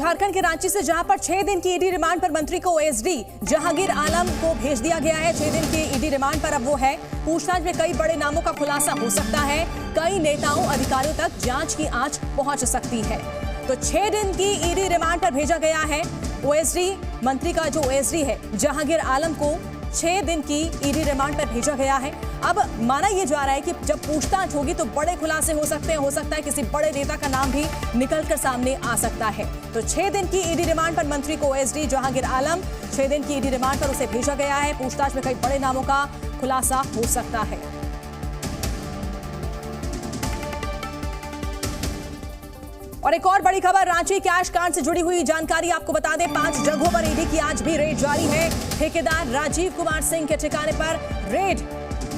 झारखंड के रांची से, जहां पर 6 दिन की ईडी रिमांड पर मंत्री को ओएसडी जहांगीर आलम को भेज दिया गया है। 6 दिन की ईडी रिमांड पर अब वो है। पूछताछ में कई बड़े नामों का खुलासा हो सकता है। कई नेताओं अधिकारियों तक जांच की आंच पहुंच सकती है। तो 6 दिन की ईडी रिमांड पर भेजा गया है ओएसडी। मंत्री का जो ओएसडी है जहांगीर आलम को 6 दिन की ईडी रिमांड पर भेजा गया है। अब माना यह जा रहा है कि जब पूछताछ होगी तो बड़े खुलासे हो सकते हैं। हो सकता है किसी बड़े नेता का नाम भी निकलकर सामने आ सकता है। तो 6 दिन की ईडी रिमांड पर मंत्री को ओएसडी जहांगीर आलम, 6 दिन की ईडी रिमांड पर उसे भेजा गया है। पूछताछ में कई बड़े नामों का खुलासा हो सकता है। और एक और बड़ी खबर, रांची कैश कांड से जुड़ी हुई जानकारी आपको बता दें। 5 जगहों पर ईडी की आज भी रेड जारी है। ठेकेदार राजीव कुमार सिंह के ठिकाने पर रेड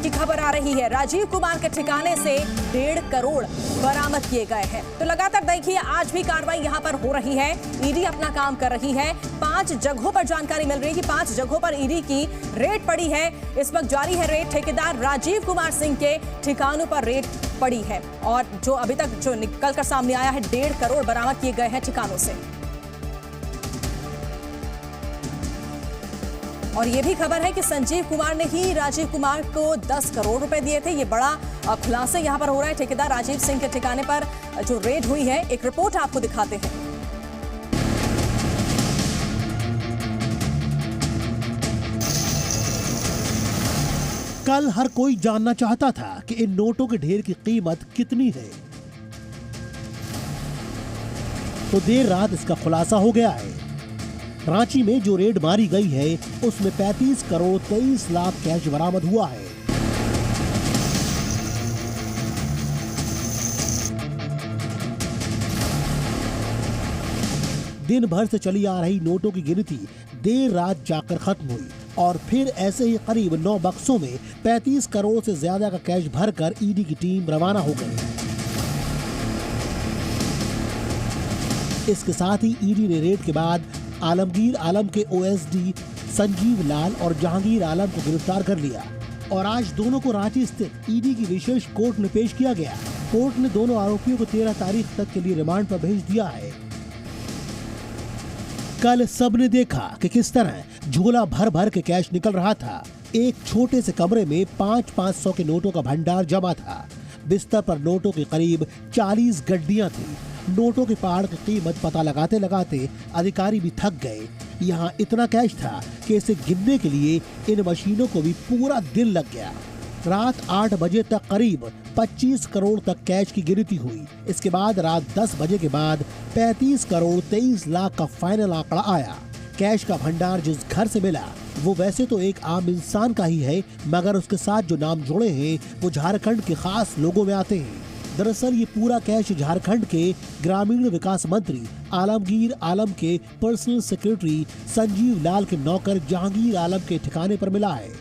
की खबर आ रही है। राजीव कुमार के ठिकाने से 1.5 करोड़ बरामद किए गए हैं। तो लगातार देखिए, आज भी कार्रवाई यहां पर हो रही है। ईडी अपना काम कर रही है। 5 जगहों पर जानकारी मिल रही है कि 5 जगहों पर ईडी की रेड पड़ी है। इस वक्त जारी है रेड। ठेकेदार राजीव कुमार सिंह के ठिकानों पर रेड पड़ी है और जो अभी तक जो निकल कर सामने आया है, 1.5 करोड़ बरामद किए गए हैं ठिकानों से। और ये भी खबर है कि संजीव कुमार ने ही राजीव कुमार को 10 करोड़ रुपए दिए थे। ये बड़ा खुलासा यहां पर हो रहा है। ठेकेदार राजीव सिंह के ठिकाने पर जो रेड हुई है, एक रिपोर्ट आपको दिखाते हैं। कल हर कोई जानना चाहता था कि इन नोटों के ढेर की कीमत कितनी है, तो देर रात इसका खुलासा हो गया है। रांची में जो रेड मारी गई है उसमें 35 करोड़ 23 लाख कैश बरामद हुआ है। दिन भर से चली आ रही नोटों की गिनती देर रात जाकर खत्म हुई और फिर ऐसे ही करीब 9 बक्सों में 35 करोड़ से ज्यादा का कैश भरकर ईडी की टीम रवाना हो गई। इसके साथ ही ईडी ने रेड के बाद आलमगीर आलम के ओएसडी संजीव लाल और जहांगीर आलम को गिरफ्तार कर लिया और आज दोनों को रांची स्थित ईडी की विशेष कोर्ट में पेश किया गया। कोर्ट ने दोनों आरोपियों को 13 तारीख तक के लिए रिमांड पर भेज दिया है। कल सबने देखा कि किस तरह झोला भर भर के कैश निकल रहा था। एक छोटे से कमरे में 500 के नोटों का भंडार जमा था। बिस्तर पर नोटों की करीब 40 गड्डियां थी। नोटों के पहाड़ की कीमत पता लगाते लगाते अधिकारी भी थक गए। यहाँ इतना कैश था कि इसे गिनने के लिए इन मशीनों को भी पूरा दिन लग गया। रात 8 बजे तक करीब 25 करोड़ तक कैश की गिनती हुई। इसके बाद रात 10 बजे के बाद 35 करोड़ 23 लाख का फाइनल आंकड़ा आया। कैश का भंडार जिस घर से मिला वो वैसे तो एक आम इंसान का ही है, मगर उसके साथ जो नाम जुड़े हैं वो झारखंड के खास लोगों में आते हैं। दरअसल ये पूरा कैश झारखंड के ग्रामीण विकास मंत्री आलमगीर आलम के पर्सनल सेक्रेटरी संजीव लाल के नौकर जहांगीर आलम के ठिकाने पर मिला है।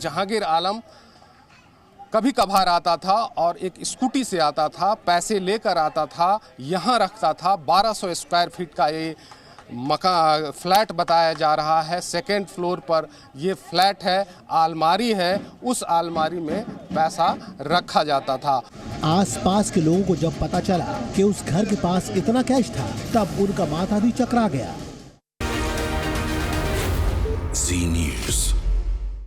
जहांगीर आलम कभी कभार आता था और एक स्कूटी से आता था, पैसे लेकर आता था, यहाँ रखता था। 1200 स्क्वायर फीट का ये फ्लैट बताया जा रहा है। 2nd फ्लोर पर ये फ्लैट है, अलमारी है, उस अलमारी में पैसा रखा जाता था। आसपास के लोगों को जब पता चला कि उस घर के पास इतना कैश था, तब उनका माथा भी चकरा गया।